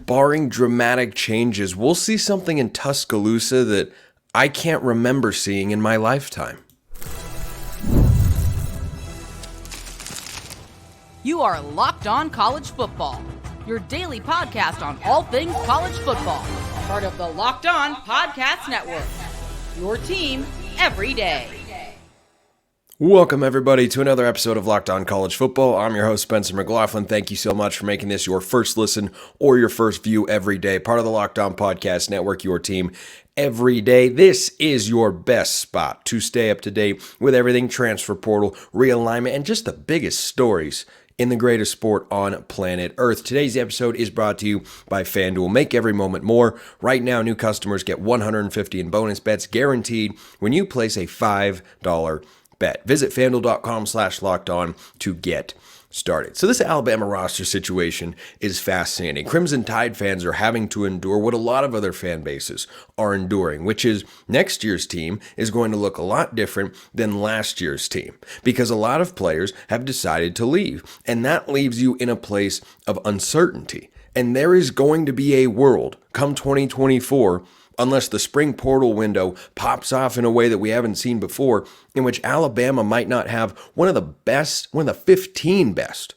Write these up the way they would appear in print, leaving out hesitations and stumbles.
barring dramatic changes, we'll see something in Tuscaloosa that I can't remember seeing in my lifetime. You are Locked On College Football, your daily podcast on all things college football. Part of the Locked On Podcast Network, your team every day. Welcome, everybody, to another episode of Locked On College Football. I'm your host, Spencer McLaughlin. Thank you so much for making this your first listen or your first view every day. Part of the Locked On Podcast Network, your team every day. This is your best spot to stay up to date with everything transfer portal, realignment, and just the biggest stories in the greatest sport on planet Earth. Today's episode is brought to you by FanDuel. Make every moment more. Right now, new customers get $150 in bonus bets guaranteed when you place a $5 bet. Visit FanDuel.com/lockedon to get started. So this Alabama roster situation is fascinating. Crimson Tide fans are having to endure what a lot of other fan bases are enduring, which is next year's team is going to look a lot different than last year's team because a lot of players have decided to leave, and that leaves you in a place of uncertainty. And there is going to be a world come 2024, unless the spring portal window pops off in a way that we haven't seen before, in which Alabama might not have one of the 15 best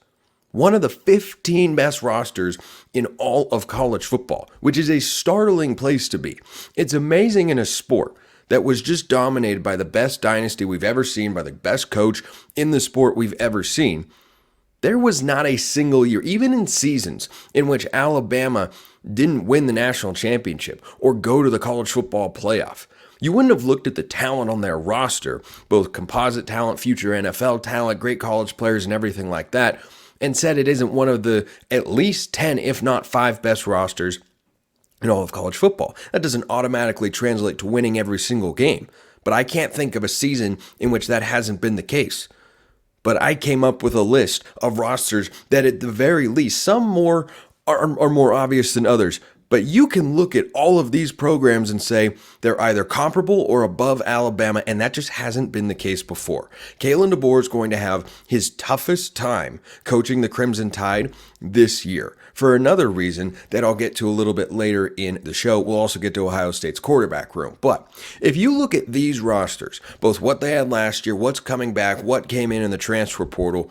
rosters in all of college football, which is a startling place to be. It's amazing in a sport that was just dominated by the best dynasty we've ever seen, by the best coach in the sport we've ever seen. There was not a single year, even in seasons in which Alabama didn't win the national championship or go to the college football playoff. You wouldn't have looked at the talent on their roster, both composite talent, future NFL talent, great college players, and everything like that, and said it isn't one of the at least 10, if not 5 best rosters in all of college football. That doesn't automatically translate to winning every single game, but I can't think of a season in which that hasn't been the case. But I came up with a list of rosters that at the very least, some more are more obvious than others. But you can look at all of these programs and say they're either comparable or above Alabama, and that just hasn't been the case before. Kalen DeBoer is going to have his toughest time coaching the Crimson Tide this year. For another reason that I'll get to a little bit later in the show, we'll also get to Ohio State's quarterback room. But if you look at these rosters, both what they had last year, what's coming back, what came in the transfer portal,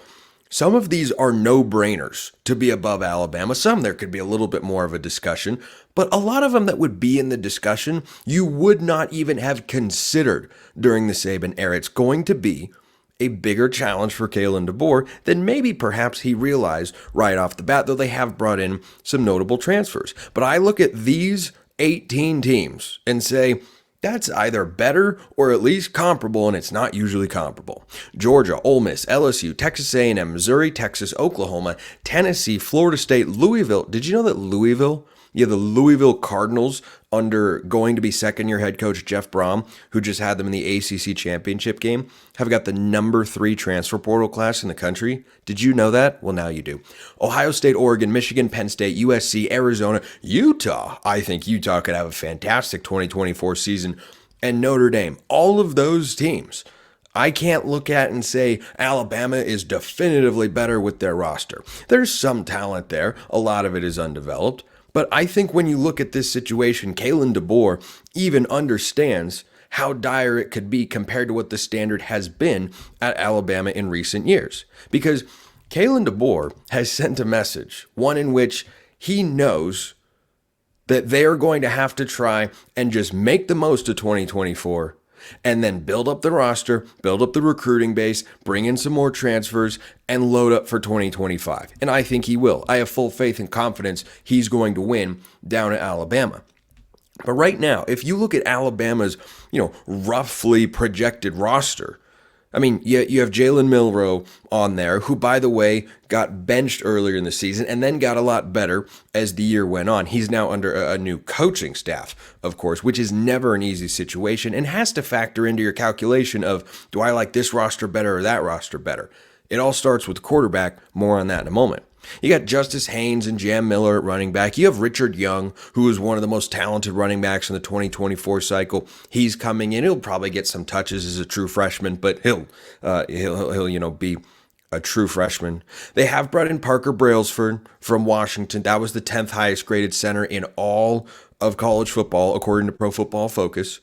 some of these are no-brainers to be above Alabama. Some there could be a little bit more of a discussion, but a lot of them that would be in the discussion, you would not even have considered during the Saban era. It's going to be a bigger challenge for Kalen DeBoer than maybe perhaps he realized right off the bat, though they have brought in some notable transfers. But I look at these 18 teams and say, that's either better or at least comparable, and it's not usually comparable. Georgia, Ole Miss, LSU, Texas A&M, Missouri, Texas, Oklahoma, Tennessee, Florida State, Louisville. Did you know that the Louisville Cardinals, under going to be second-year head coach Jeff Brom, who just had them in the ACC championship game, have got the number 3 transfer portal class in the country? Did you know that? Well, now you do. Ohio State, Oregon, Michigan, Penn State, USC, Arizona, Utah. I think Utah could have a fantastic 2024 season. And Notre Dame. All of those teams, I can't look at and say Alabama is definitively better with their roster. There's some talent there. A lot of it is undeveloped. But I think when you look at this situation, Kalen DeBoer even understands how dire it could be compared to what the standard has been at Alabama in recent years. Because Kalen DeBoer has sent a message, one in which he knows that they are going to have to try and just make the most of 2024 and then build up the roster, build up the recruiting base, bring in some more transfers, and load up for 2025. And I think he will. I have full faith and confidence he's going to win down at Alabama. But right now, if you look at Alabama's, roughly projected roster, I mean, you have Jalen Milroe on there, who, by the way, got benched earlier in the season and then got a lot better as the year went on. He's now under a new coaching staff, of course, which is never an easy situation and has to factor into your calculation of, do I like this roster better or that roster better? It all starts with quarterback. More on that in a moment. You got Justice Haynes and Jam Miller at running back. You have Richard Young, who is one of the most talented running backs in the 2024 cycle. He's coming in. He'll probably get some touches as a true freshman, but he'll be a true freshman. They have brought in Parker Brailsford from Washington. That was the 10th highest graded center in all of college football, according to Pro Football Focus.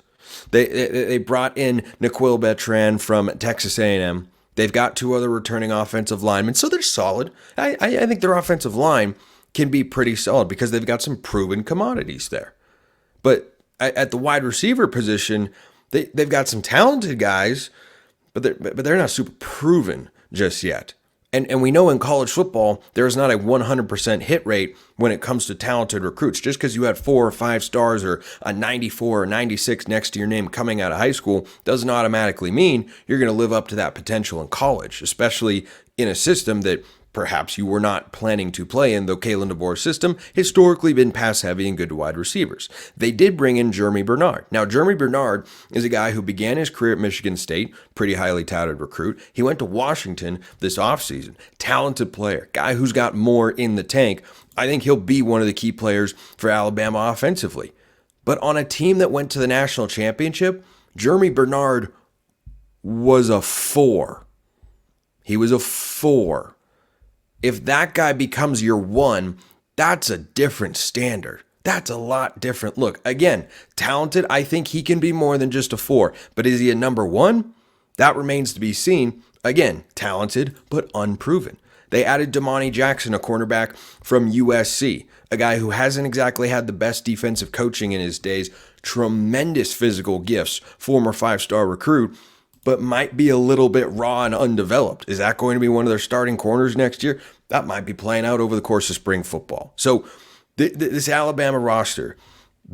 They brought in Niquil Betran from Texas A&M. They've got 2 other returning offensive linemen, so they're solid. I think their offensive line can be pretty solid because they've got some proven commodities there. But at the wide receiver position, they've got some talented guys, but they're not super proven just yet. And we know in college football, there is not a 100% hit rate when it comes to talented recruits. Just because you had 4 or 5 stars or a 94 or 96 next to your name coming out of high school doesn't automatically mean you're going to live up to that potential in college, especially in a system that perhaps you were not planning to play in, though Kalen DeBoer's system historically been pass heavy and good to wide receivers. They did bring in Jeremy Bernard. Now, Jeremy Bernard is a guy who began his career at Michigan State, pretty highly touted recruit. He went to Washington this offseason. Talented player, guy who's got more in the tank. I think he'll be one of the key players for Alabama offensively. But on a team that went to the national championship, Jeremy Bernard was a 4. He was a 4. If that guy becomes your 1, that's a different standard. That's a lot different. Look, again, talented, I think he can be more than just a 4. But is he a number 1? That remains to be seen. Again, talented, but unproven. They added Damani Jackson, a cornerback from USC, a guy who hasn't exactly had the best defensive coaching in his days, tremendous physical gifts, former 5-star recruit, but might be a little bit raw and undeveloped. Is that going to be one of their starting corners next year? That might be playing out over the course of spring football. So this Alabama roster,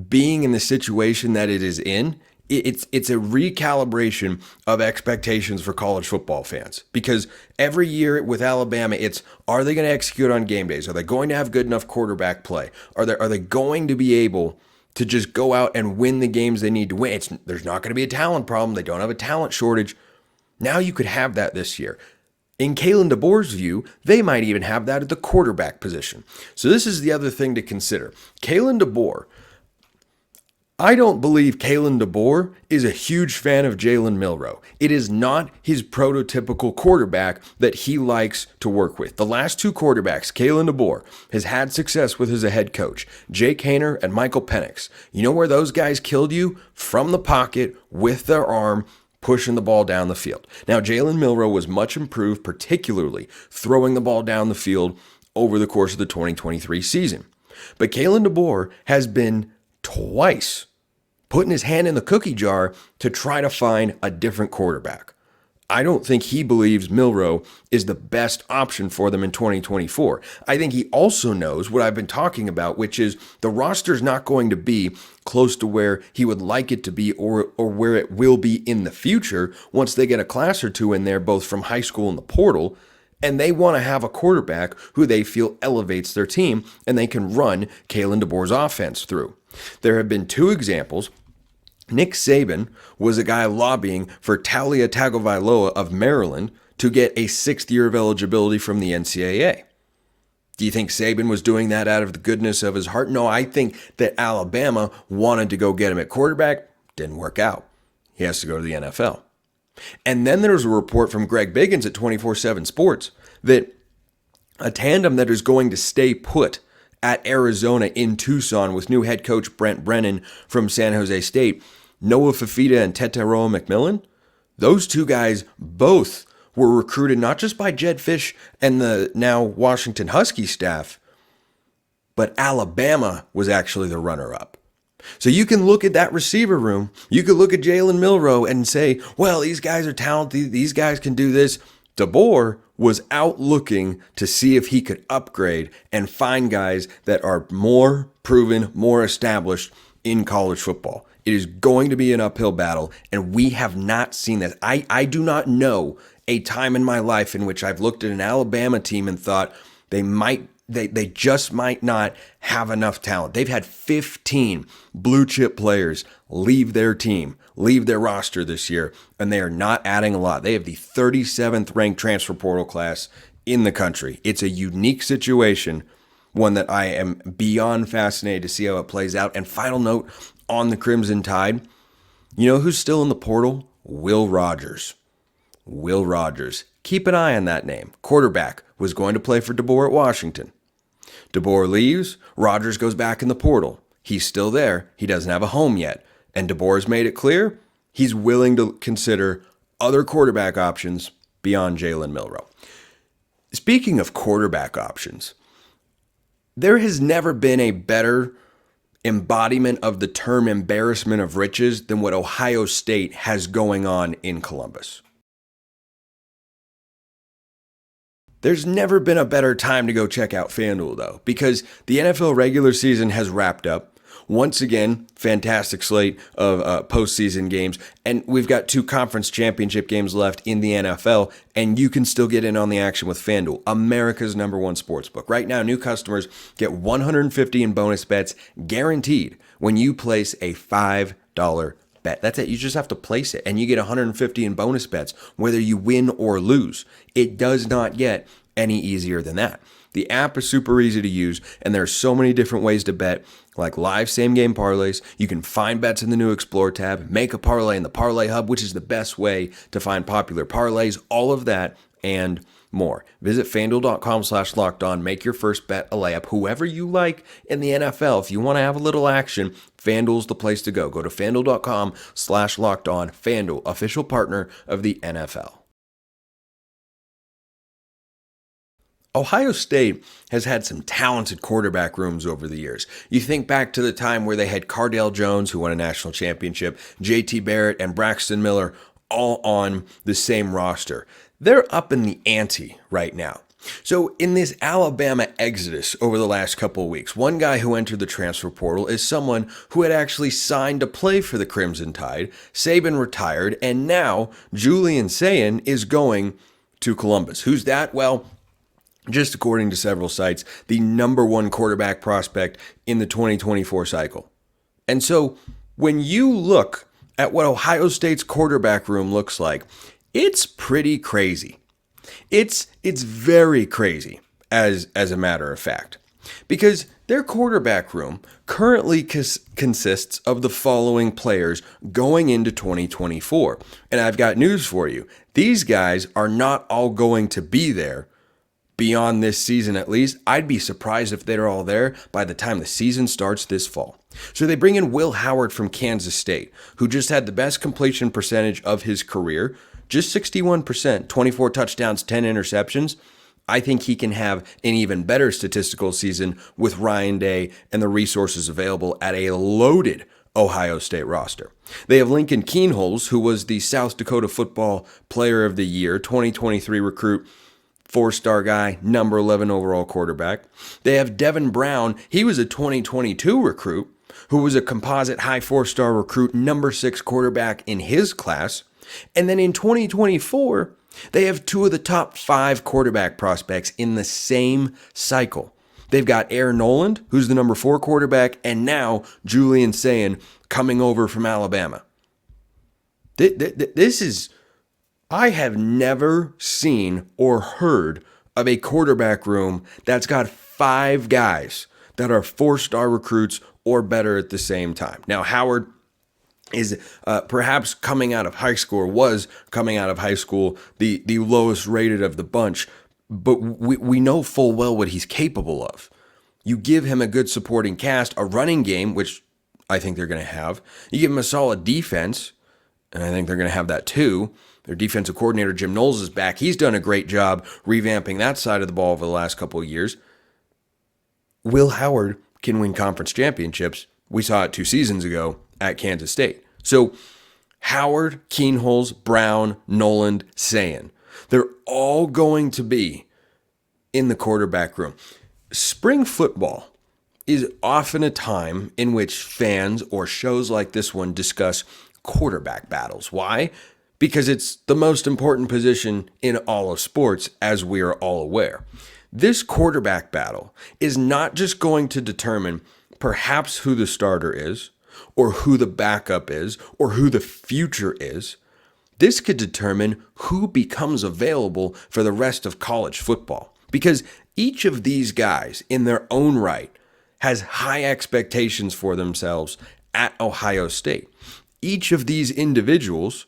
being in the situation that it is in, it's a recalibration of expectations for college football fans. Because every year with Alabama, it's, are they going to execute on game days? Are they going to have good enough quarterback play? Are they going to be able to just go out and win the games they need to win? There's not going to be a talent problem. They don't have a talent shortage. Now you could have that this year. In Kalen DeBoer's view, they might even have that at the quarterback position. So this is the other thing to consider. Kalen DeBoer, I don't believe Kalen DeBoer is a huge fan of Jalen Milroe. It is not his prototypical quarterback that he likes to work with. The last 2 quarterbacks, Kalen DeBoer has had success with as a head coach, Jake Haener and Michael Penix. You know where those guys killed you? From the pocket with their arm, pushing the ball down the field. Now, Jalen Milroe was much improved, particularly throwing the ball down the field over the course of the 2023 season. But Kalen DeBoer has been twice putting his hand in the cookie jar to try to find a different quarterback. I don't think he believes Milroe is the best option for them in 2024. I think he also knows what I've been talking about, which is the roster's not going to be close to where he would like it to be or where it will be in the future once they get a class or 2 in there, both from high school and the portal, and they want to have a quarterback who they feel elevates their team and they can run Kalen DeBoer's offense through. There have been 2 examples. Nick Saban was a guy lobbying for Talia Tagovailoa of Maryland to get a 6th year of eligibility from the NCAA. Do you think Saban was doing that out of the goodness of his heart? No, I think that Alabama wanted to go get him at quarterback. Didn't work out. He has to go to the NFL. And then there's a report from Greg Biggins at 24/7 Sports that a tandem that is going to stay put at Arizona in Tucson with new head coach Brent Brennan from San Jose State, Noah Fafita and Tetairoa McMillan, those 2 guys both were recruited not just by Jedd Fisch and the now Washington Huskies staff, but Alabama was actually the runner-up. So you can look at that receiver room, you could look at Jalen Milroe and say, well, these guys are talented, these guys can do this. DeBoer was out looking to see if he could upgrade and find guys that are more proven, more established in college football. It is going to be an uphill battle, and we have not seen that. I do not know a time in my life in which I've looked at an Alabama team and thought they just might not have enough talent. They've had 15 blue chip players leave their team, leave their roster this year, and they are not adding a lot. They have the 37th ranked transfer portal class in the country. It's a unique situation, one that I am beyond fascinated to see how it plays out. And final note on the Crimson Tide, you know who's still in the portal? Will Rogers. Will Rogers. Keep an eye on that name. Quarterback was going to play for DeBoer at Washington. DeBoer leaves. Rogers goes back in the portal. He's still there. He doesn't have a home yet. And DeBoer's made it clear he's willing to consider other quarterback options beyond Jalen Milroe. Speaking of quarterback options, there has never been a better embodiment of the term embarrassment of riches than what Ohio State has going on in Columbus. There's never been a better time to go check out FanDuel, though, because the NFL regular season has wrapped up. Once again, fantastic slate of postseason games, and we've got 2 conference championship games left in the NFL, and you can still get in on the action with FanDuel, America's #1 sportsbook. Right now, new customers get $150 in bonus bets guaranteed when you place a $5 bet. That's it. You just have to place it, and you get $150 in bonus bets, whether you win or lose. It does not get any easier than that. The app is super easy to use, and there are so many different ways to bet, like live same-game parlays. You can find bets in the new Explore tab, make a parlay in the Parlay Hub, which is the best way to find popular parlays, all of that and more. Visit FanDuel.com/lockedon. Make your first bet a layup, whoever you like in the NFL. If you want to have a little action, FanDuel's the place to go. Go to FanDuel.com/lockedon. FanDuel, official partner of the NFL. Ohio State has had some talented quarterback rooms over the years. You think back to the time where they had Cardale Jones, who won a national championship, J.T. Barrett, and Braxton Miller all on the same roster. They're up in the ante right now. So in this Alabama exodus over the last couple of weeks, one guy who entered the transfer portal is someone who had actually signed to play for the Crimson Tide. Saban retired, and now Julian Sayin is going to Columbus. Who's that? Well, just according to several sites, the #1 quarterback prospect in the 2024 cycle. And so when you look at what Ohio State's quarterback room looks like, it's pretty crazy. It's very crazy, as a matter of fact, because their quarterback room currently consists of the following players going into 2024. And I've got news for you. These guys are not all going to be there beyond this season, at least. I'd be surprised if they're all there by the time the season starts this fall. So they bring in Will Howard from Kansas State, who just had the best completion percentage of his career, just 61%, 24 touchdowns, 10 interceptions. I think he can have an even better statistical season with Ryan Day and the resources available at a loaded Ohio State roster. They have Lincoln Kienholz, who was the South Dakota Football Player of the Year, 2023 recruit, 4-star guy, number 11 overall quarterback. They have Devin Brown. He was a 2022 recruit who was a composite high 4-star recruit, number 6 quarterback in his class. And then in 2024, they have 2 of the top 5 quarterback prospects in the same cycle. They've got Aaron Noland, who's the number 4 quarterback, and now Julian Sayin coming over from Alabama. This is... I have never seen or heard of a quarterback room that's got 5 guys that are 4-star recruits or better at the same time. Now, Howard is perhaps coming out of high school, or was coming out of high school, the lowest rated of the bunch, but we know full well what he's capable of. You give him a good supporting cast, a running game, which I think they're going to have. You give him a solid defense, and I think they're going to have that too. Their defensive coordinator, Jim Knowles, is back. He's done a great job revamping that side of the ball over the last couple of years. Will Howard can win conference championships. We saw it 2 seasons ago at Kansas State. So Howard, Kienholz, Brown, Noland, Sayin, they're all going to be in the quarterback room. Spring football is often a time in which fans or shows like this one discuss quarterback battles. Why? Because it's the most important position in all of sports, as we are all aware. This quarterback battle is not just going to determine perhaps who the starter is, or who the backup is, or who the future is. This could determine who becomes available for the rest of college football. Because each of these guys, in their own right, has high expectations for themselves at Ohio State. Each of these individuals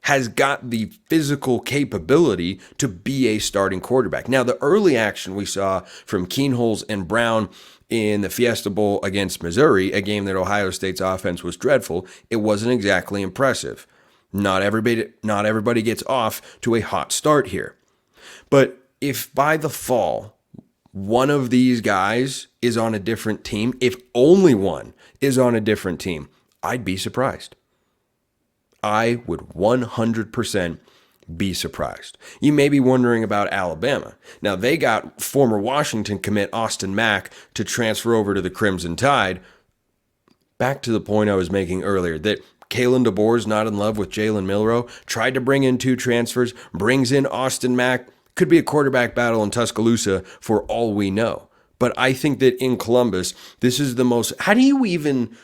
has got the physical capability to be a starting quarterback. Now, the early action we saw from Keenholz and Brown in the Fiesta Bowl against Missouri, a game that Ohio State's offense was dreadful, it wasn't exactly impressive. Not everybody gets off to a hot start here. But if by the fall, one of these guys is on a different team, if only one is on a different team, I'd be surprised. I would 100% be surprised. You may be wondering about Alabama. Now, they got former Washington commit Austin Mack to transfer over to the Crimson Tide. Back to the point I was making earlier, that Kalen DeBoer is not in love with Jalen Milroe, tried to bring in 2 transfers, brings in Austin Mack. Could be a quarterback battle in Tuscaloosa for all we know. But I think that in Columbus, this is the most... How do you even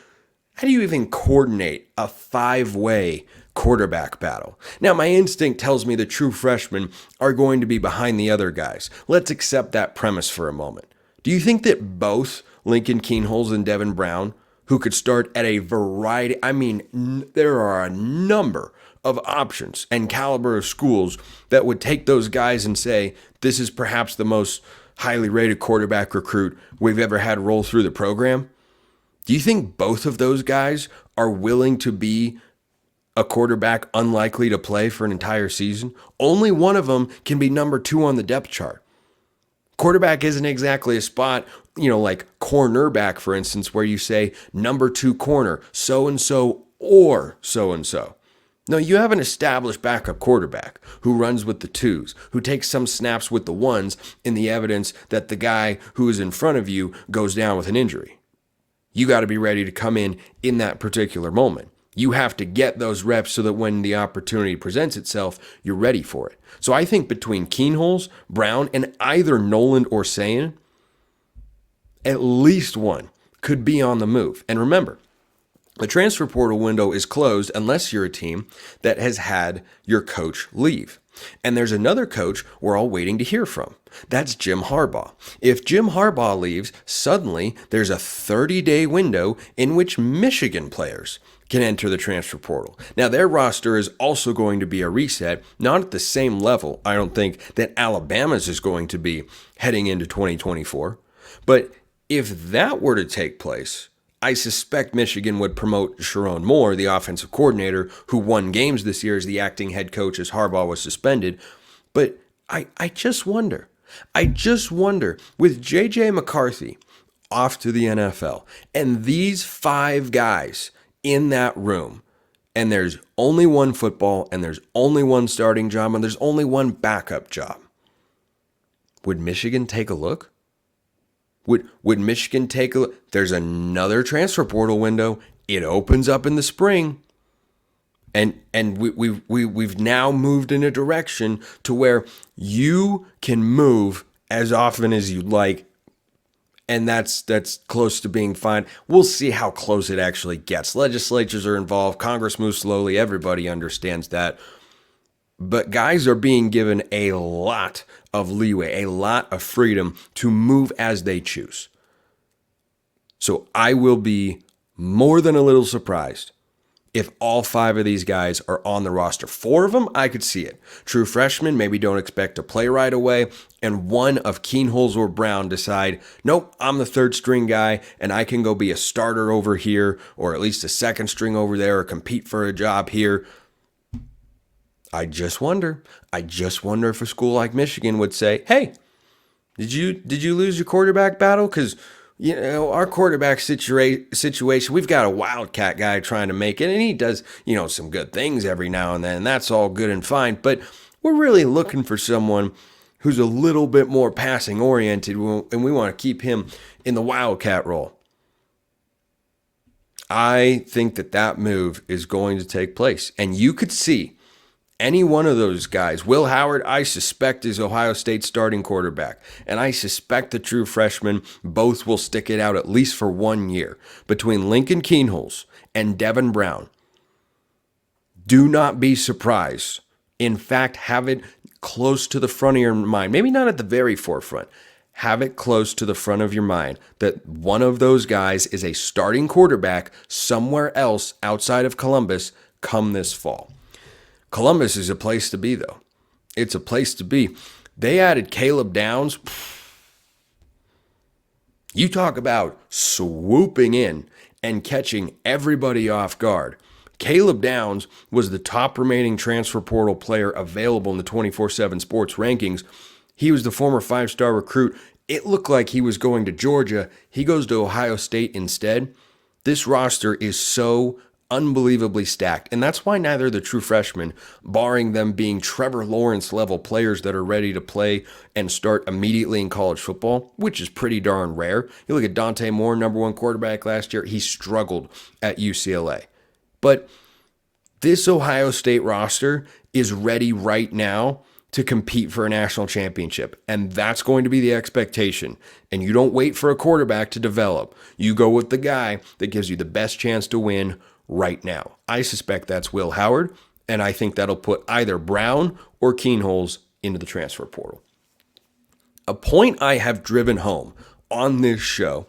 coordinate a 5-way quarterback battle? Now, my instinct tells me the true freshmen are going to be behind the other guys. Let's accept that premise for a moment. Do you think that both Lincoln Keenholz and Devin Brown, who could start at a variety... there are a number of options and caliber of schools that would take those guys and say, this is perhaps the most highly rated quarterback recruit we've ever had roll through the program? Do you think both of those guys are willing to be a quarterback unlikely to play for an entire season? Only one of them can be number 2 on the depth chart. Quarterback isn't exactly a spot, like cornerback, for instance, where you say number 2 corner, so-and-so or so-and-so. No, you have an established backup quarterback who runs with the 2s, who takes some snaps with the 1s in the evidence that the guy who is in front of you goes down with an injury. You got to be ready to come in that particular moment. You have to get those reps so that when the opportunity presents itself, you're ready for it. So I think between Keenholz, Brown, and either Noland or Sayin, at least one could be on the move. And remember, the transfer portal window is closed unless you're a team that has had your coach leave. And there's another coach we're all waiting to hear from. That's Jim Harbaugh. If Jim Harbaugh leaves, suddenly there's a 30-day window in which Michigan players can enter the transfer portal. Now, their roster is also going to be a reset, not at the same level, I don't think, that Alabama's is going to be heading into 2024. But if that were to take place, I suspect Michigan would promote Sharon Moore, the offensive coordinator, who won games this year as the acting head coach as Harbaugh was suspended. But I just wonder, with J.J. McCarthy off to the NFL, and these 5 guys in that room, and there's only one football, and there's only one starting job, and there's only one backup job, would Michigan take a look? Would Michigan take a look? There's another transfer portal window. It opens up in the spring. And we've now moved in a direction to where you can move as often as you'd like. And that's close to being fine. We'll see how close it actually gets. Legislatures are involved. Congress moves slowly. Everybody understands that. But guys are being given a lot of leeway, a lot of freedom to move as they choose. So I will be more than a little surprised if all 5 of these guys are on the roster. 4 of them, I could see it. True freshmen maybe don't expect to play right away, and one of Keenholz or Brown decide, nope, I'm the 3rd string guy, and I can go be a starter over here, or at least a 2nd string over there, or compete for a job here. I just wonder if a school like Michigan would say, hey, did you lose your quarterback battle? Because, our quarterback situation, we've got a wildcat guy trying to make it, and he does, some good things every now and then, and that's all good and fine. But we're really looking for someone who's a little bit more passing oriented, and we want to keep him in the wildcat role. I think that move is going to take place, and you could see any one of those guys. Will Howard, I suspect, is Ohio State's starting quarterback. And I suspect the true freshmen both will stick it out at least for 1 year. Between Lincoln Keenholz and Devin Brown, do not be surprised. In fact, have it close to the front of your mind. Maybe not at the very forefront. Have it close to the front of your mind that one of those guys is a starting quarterback somewhere else outside of Columbus come this fall. Columbus is a place to be, though. It's a place to be. They added Caleb Downs. You talk about swooping in and catching everybody off guard. Caleb Downs was the top remaining transfer portal player available in the 24/7 Sports rankings. He was the former 5-star recruit. It looked like he was going to Georgia. He goes to Ohio State instead. This roster is so unbelievably stacked, and that's why neither of the true freshmen, barring them being Trevor Lawrence level players that are ready to play and start immediately in college football, which is pretty darn rare. You look at Dante Moore, number 1 quarterback last year, he struggled at UCLA. But this Ohio State roster is ready right now to compete for a national championship, and that's going to be the expectation. And you don't wait for a quarterback to develop. You go with the guy that gives you the best chance to win right now. I suspect that's Will Howard, and I think that'll put either Brown or Keenholz into the transfer portal. A point I have driven home on this show,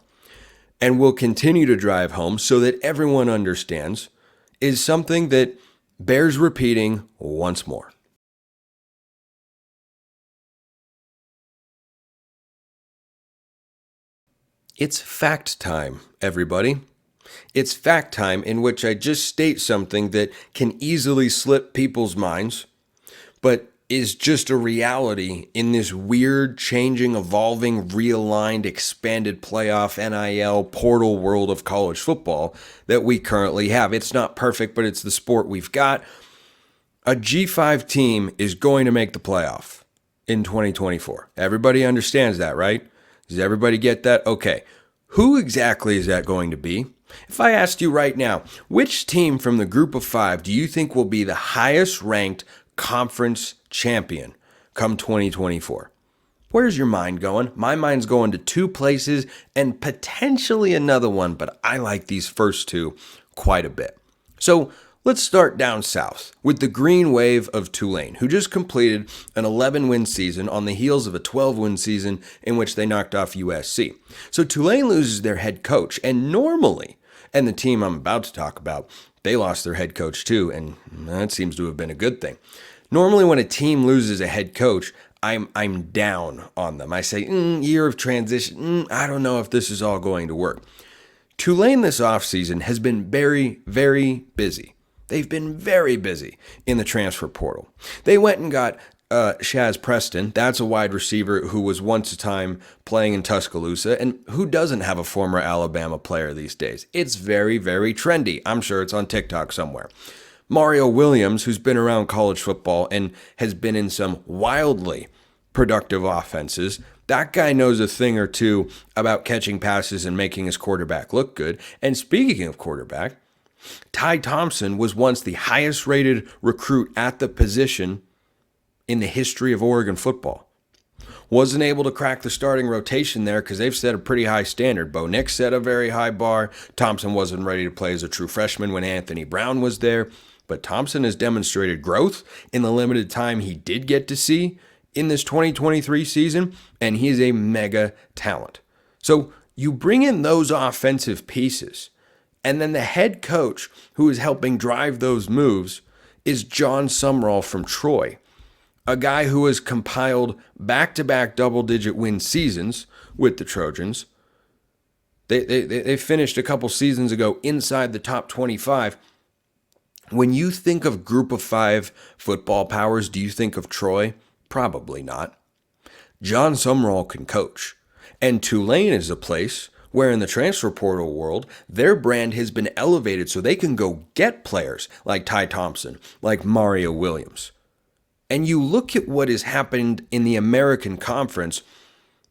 and will continue to drive home so that everyone understands, is something that bears repeating once more. It's fact time, everybody. It's fact time, in which I just state something that can easily slip people's minds, but is just a reality in this weird, changing, evolving, realigned, expanded playoff, NIL, portal world of college football that we currently have. It's not perfect, but it's the sport we've got. A G5 team is going to make the playoff in 2024. Everybody understands that, right? Does everybody get that? Okay. Who exactly is that going to be? If I asked you right now, which team from the group of 5 do you think will be the highest ranked conference champion come 2024? Where's your mind going? My mind's going to 2 places and potentially another one, but I like these first 2 quite a bit. So let's start down south with the Green Wave of Tulane, who just completed an 11-win season on the heels of a 12-win season in which they knocked off USC. So Tulane loses their head coach, and normally, and the team I'm about to talk about, they lost their head coach too, and that seems to have been a good thing. Normally when a team loses a head coach, I'm down on them. I say, year of transition, I don't know if this is all going to work. Tulane this offseason has been very, very busy. They've been very busy in the transfer portal. They went and got Shaz Preston. That's a wide receiver who was once a time playing in Tuscaloosa, and who doesn't have a former Alabama player these days? It's very, very trendy. I'm sure it's on TikTok somewhere. Mario Williams, who's been around college football and has been in some wildly productive offenses. That guy knows a thing or two about catching passes and making his quarterback look good. And speaking of quarterback, Ty Thompson was once the highest rated recruit at the position in the history of Oregon football. Wasn't able to crack the starting rotation there because they've set a pretty high standard. Bo Nix set a very high bar. Thompson wasn't ready to play as a true freshman when Anthony Brown was there. But Thompson has demonstrated growth in the limited time he did get to see in this 2023 season, and he is a mega talent. So you bring in those offensive pieces, and then the head coach who is helping drive those moves is John Sumrall from Troy, a guy who has compiled back-to-back double-digit win seasons with the Trojans. They finished a couple seasons ago inside the top 25. When you think of group of 5 football powers, do you think of Troy? Probably not. John Sumrall can coach. And Tulane is a place where in the transfer portal world, their brand has been elevated so they can go get players like Ty Thompson, like Mario Williams. And you look at what has happened in the American Conference,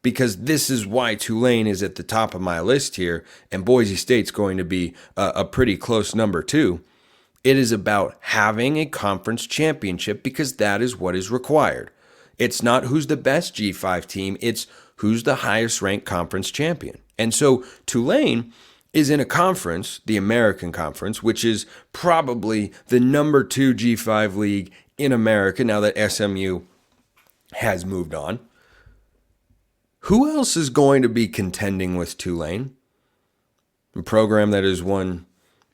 because this is why Tulane is at the top of my list here, and Boise State's going to be a pretty close number 2. It is about having a conference championship because that is what is required. It's not who's the best G5 team, it's who's the highest ranked conference champion. And so Tulane is in a conference, the American Conference, which is probably the number 2 G5 league in America now that SMU has moved on. Who else is going to be contending with Tulane? A program that has won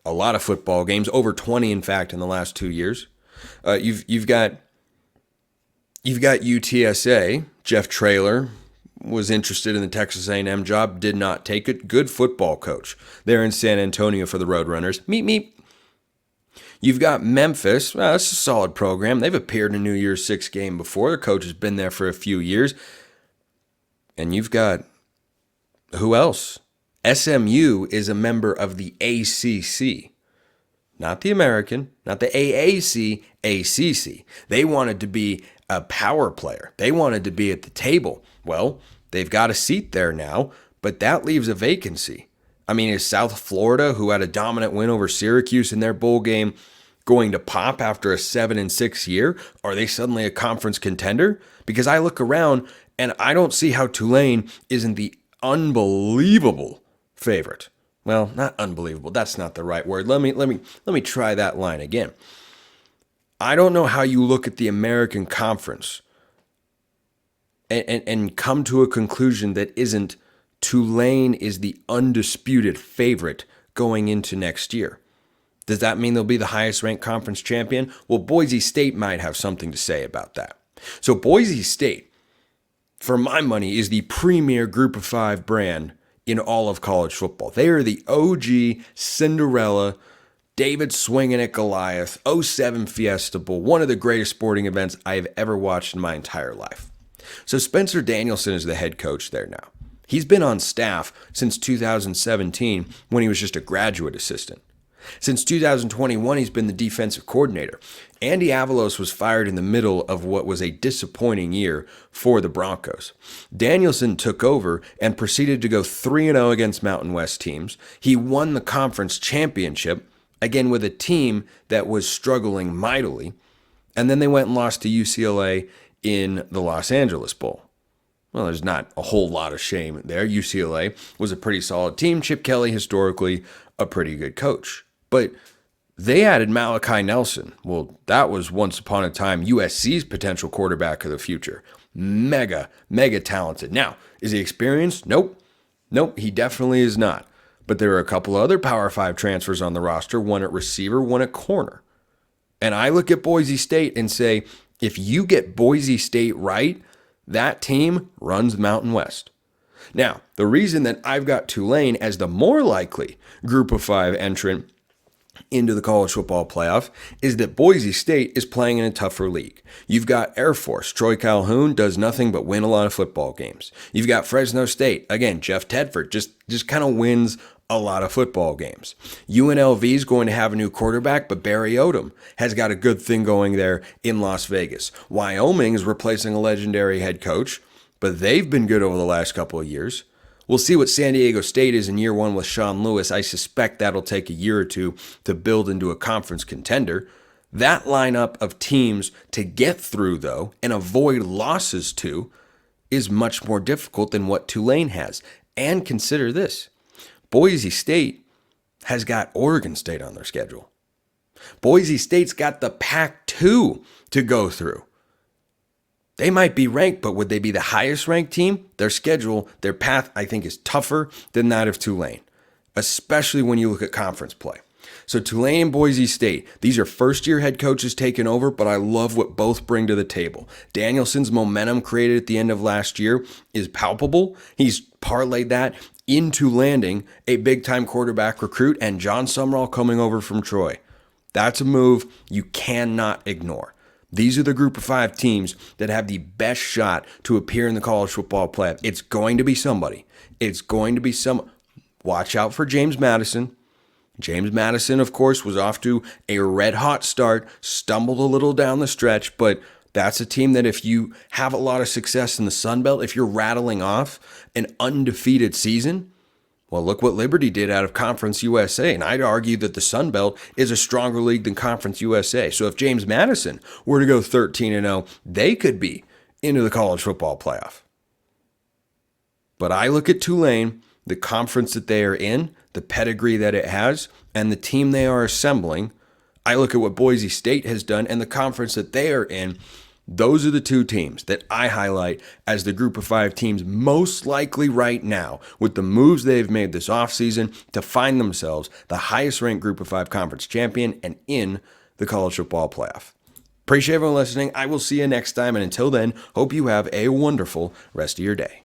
a lot of football games, over 20 in fact in the last 2 years. You've got UTSA. Jeff Traylor was interested in the Texas A&M job, did not take it. Good football coach. They're in San Antonio for the Roadrunners. Meep, meep. You've got Memphis. Well, that's a solid program. They've appeared in a New Year's Six game before. The coach has been there for a few years. And you've got, who else? SMU is a member of the ACC. Not the American, not the AAC, ACC. They wanted to be a power player. They wanted to be at the table. Well, they've got a seat there now, but that leaves a vacancy. I mean, is South Florida, who had a dominant win over Syracuse in their bowl game, going to pop after a 7-6 year? Are they suddenly a conference contender? Because I look around and I don't see how Tulane isn't the unbelievable favorite. Well, not unbelievable. That's not the right word. Let me try that line again. I don't know how you look at the American Conference and come to a conclusion that isn't Tulane is the undisputed favorite going into next year. Does that mean they'll be the highest ranked conference champion? Well, Boise State might have something to say about that. So Boise State, for my money, is the premier Group of Five brand in all of college football. They are the OG Cinderella, David swinging at Goliath, 07 Fiesta Bowl, one of the greatest sporting events I've ever watched in my entire life. So Spencer Danielson is the head coach there now. He's been on staff since 2017 when he was just a graduate assistant. Since 2021, he's been the defensive coordinator. Andy Avalos was fired in the middle of what was a disappointing year for the Broncos. Danielson took over and proceeded to go 3-0 against Mountain West teams. He won the conference championship, again with a team that was struggling mightily. And then they went and lost to UCLA in the Los Angeles Bowl. Well, there's not a whole lot of shame there. UCLA was a pretty solid team. Chip Kelly, historically, a pretty good coach. But they added Malachi Nelson. Well, that was once upon a time USC's potential quarterback of the future. Mega talented. Now, is he experienced? Nope, he definitely is not. But there are a couple other Power 5 transfers on the roster, one at receiver, one at corner. And I look at Boise State and say, if you get Boise State right, that team runs Mountain West. Now, the reason that I've got Tulane as the more likely Group of Five entrant into the college football playoff is that Boise State is playing in a tougher league. You've got Air Force. Troy Calhoun does nothing but win a lot of football games. You've got Fresno State. Again, Jeff Tedford just kind of wins a lot of football games. UNLV is going to have a new quarterback, but Barry Odom has got a good thing going there in Las Vegas. Wyoming is replacing a legendary head coach, but they've been good over the last couple of years. We'll see what San Diego State is in year one with Sean Lewis. I suspect that'll take a year or two to build into a conference contender. That lineup of teams to get through, though, and avoid losses to is much more difficult than what Tulane has. And consider this. Boise State has got Oregon State on their schedule. Boise State's got the Pac-2 to go through. They might be ranked, but would they be the highest ranked team? Their schedule, their path, I think, is tougher than that of Tulane, especially when you look at conference play. So Tulane and Boise State, these are first-year head coaches taking over, but I love what both bring to the table. Danielson's momentum created at the end of last year is palpable. He's parlayed that into landing a big-time quarterback recruit and John Sumrall coming over from Troy. That's a move you cannot ignore. These are the Group of Five teams that have the best shot to appear in the college football playoff. It's going to be somebody. Watch out for James Madison. James Madison, of course, was off to a red-hot start, stumbled a little down the stretch, but that's a team that if you have a lot of success in the Sun Belt, if you're rattling off an undefeated season, well, look what Liberty did out of Conference USA, and I'd argue that the Sun Belt is a stronger league than Conference USA. So if James Madison were to go 13-0, they could be into the college football playoff. But I look at Tulane, the conference that they are in, the pedigree that it has, and the team they are assembling. I look at what Boise State has done and the conference that they are in. Those are the two teams that I highlight as the Group of Five teams most likely right now with the moves they've made this offseason to find themselves the highest ranked Group of Five conference champion and in the college football playoff. Appreciate everyone listening. I will see you next time. And until then, hope you have a wonderful rest of your day.